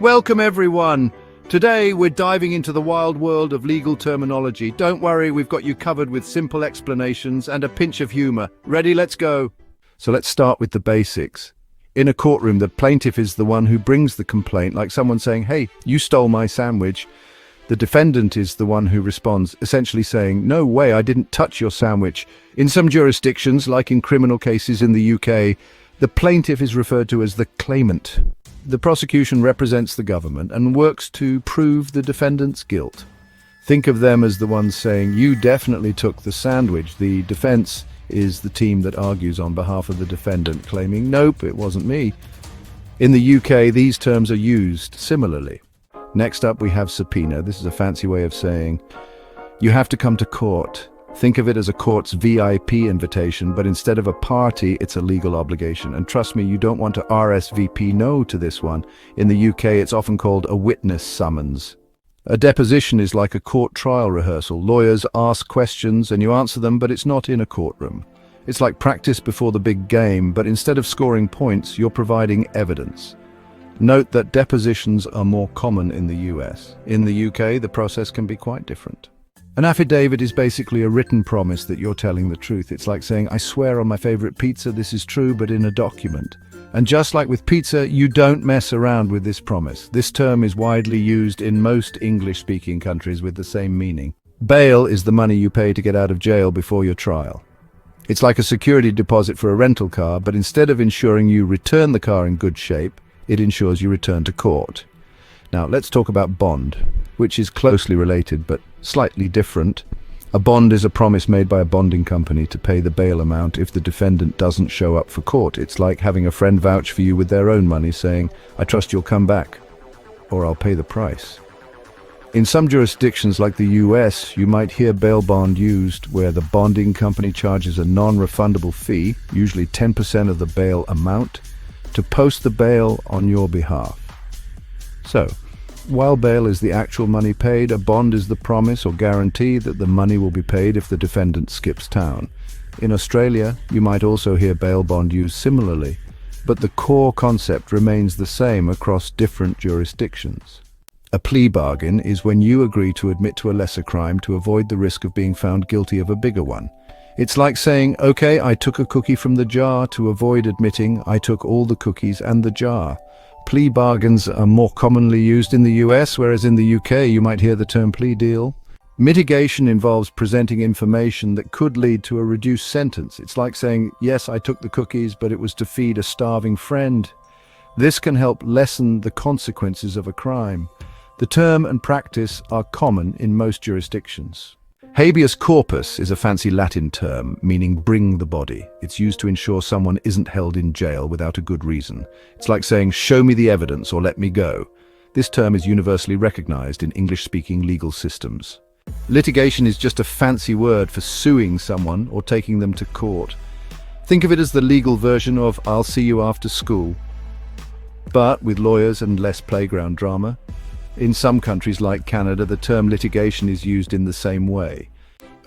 Welcome everyone. Today we're diving into the wild world of legal terminology. Don't worry, we've got you covered with simple explanations and a pinch of humor. Ready? Let's go. So let's start with the basics. In a courtroom, the plaintiff is the one who brings the complaint, like someone saying, "Hey, you stole my sandwich." The defendant is the one who responds, essentially saying, "No way, I didn't touch your sandwich." In some jurisdictions, like in criminal cases in the UK, the plaintiff is referred to as the claimant. The prosecution represents the government and works to prove the defendant's guilt. Think of them as the ones saying, "You definitely took the sandwich." The defense is the team that argues on behalf of the defendant, claiming, "Nope, it wasn't me." In the UK, these terms are used similarly. Next up, we have subpoena. This is a fancy way of saying you have to come to court. Think of it as a court's VIP invitation, but instead of a party, it's a legal obligation. And trust me, you don't want to RSVP no to this one. In the UK, it's often called a witness summons. A deposition is like a court trial rehearsal. Lawyers ask questions and you answer them, but it's not in a courtroom. It's like practice before the big game, but instead of scoring points, you're providing evidence. Note that depositions are more common in the US. In the UK, the process can be quite different. An affidavit is basically a written promise that you're telling the truth. It's like saying, "I swear on my favorite pizza this is true, but in a document." And just like with pizza, you don't mess around with this promise. This term is widely used in most English-speaking countries with the same meaning. Bail is the money you pay to get out of jail before your trial. It's like a security deposit for a rental car, but instead of ensuring you return the car in good shape, it ensures you return to court. Now, let's talk about bond, which is closely related but slightly different. A bond is a promise made by a bonding company to pay the bail amount if the defendant doesn't show up for court. It's like having a friend vouch for you with their own money, saying, "I trust you'll come back, or I'll pay the price." In some jurisdictions like the US, you might hear bail bond used where the bonding company charges a non-refundable fee, usually 10% of the bail amount, to post the bail on your behalf. So, while bail is the actual money paid, a bond is the promise or guarantee that the money will be paid if the defendant skips town. In Australia, you might also hear bail bond used similarly, but the core concept remains the same across different jurisdictions. A plea bargain is when you agree to admit to a lesser crime to avoid the risk of being found guilty of a bigger one. It's like saying, "Okay, I took a cookie from the jar to avoid admitting I took all the cookies and the jar." Plea bargains are more commonly used in the US, whereas in the UK you might hear the term plea deal. Mitigation involves presenting information that could lead to a reduced sentence. It's like saying, "Yes, I took the cookies, but it was to feed a starving friend." This can help lessen the consequences of a crime. The term and practice are common in most jurisdictions. Habeas corpus is a fancy Latin term meaning bring the body. It's used to ensure someone isn't held in jail without a good reason. It's like saying, "Show me the evidence or let me go." This term is universally recognized in English-speaking legal systems. Litigation is just a fancy word for suing someone or taking them to court. Think of it as the legal version of "I'll see you after school," but with lawyers and less playground drama. In some countries like Canada, the term litigation is used in the same way.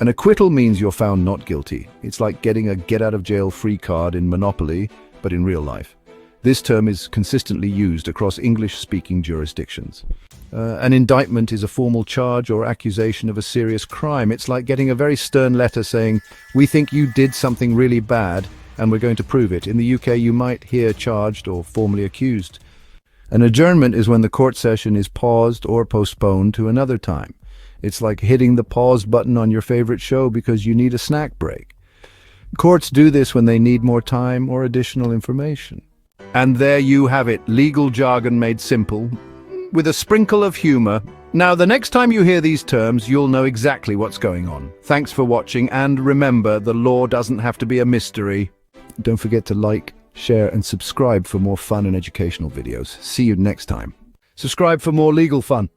An acquittal means you're found not guilty. It's like getting a get-out-of-jail-free card in Monopoly, but in real life. This term is consistently used across English-speaking jurisdictions. An indictment is a formal charge or accusation of a serious crime. It's like getting a very stern letter saying, "We think you did something really bad, and we're going to prove it." In the UK, you might hear charged or formally accused. An adjournment is when the court session is paused or postponed to another time. It's like hitting the pause button on your favorite show because you need a snack break. Courts do this when they need more time or additional information. And there you have it, legal jargon made simple, with a sprinkle of humor. Now, the next time you hear these terms, you'll know exactly what's going on. Thanks for watching, and remember, the law doesn't have to be a mystery. Don't forget to like, share and subscribe for more fun and educational videos. See you next time. Subscribe for more legal fun.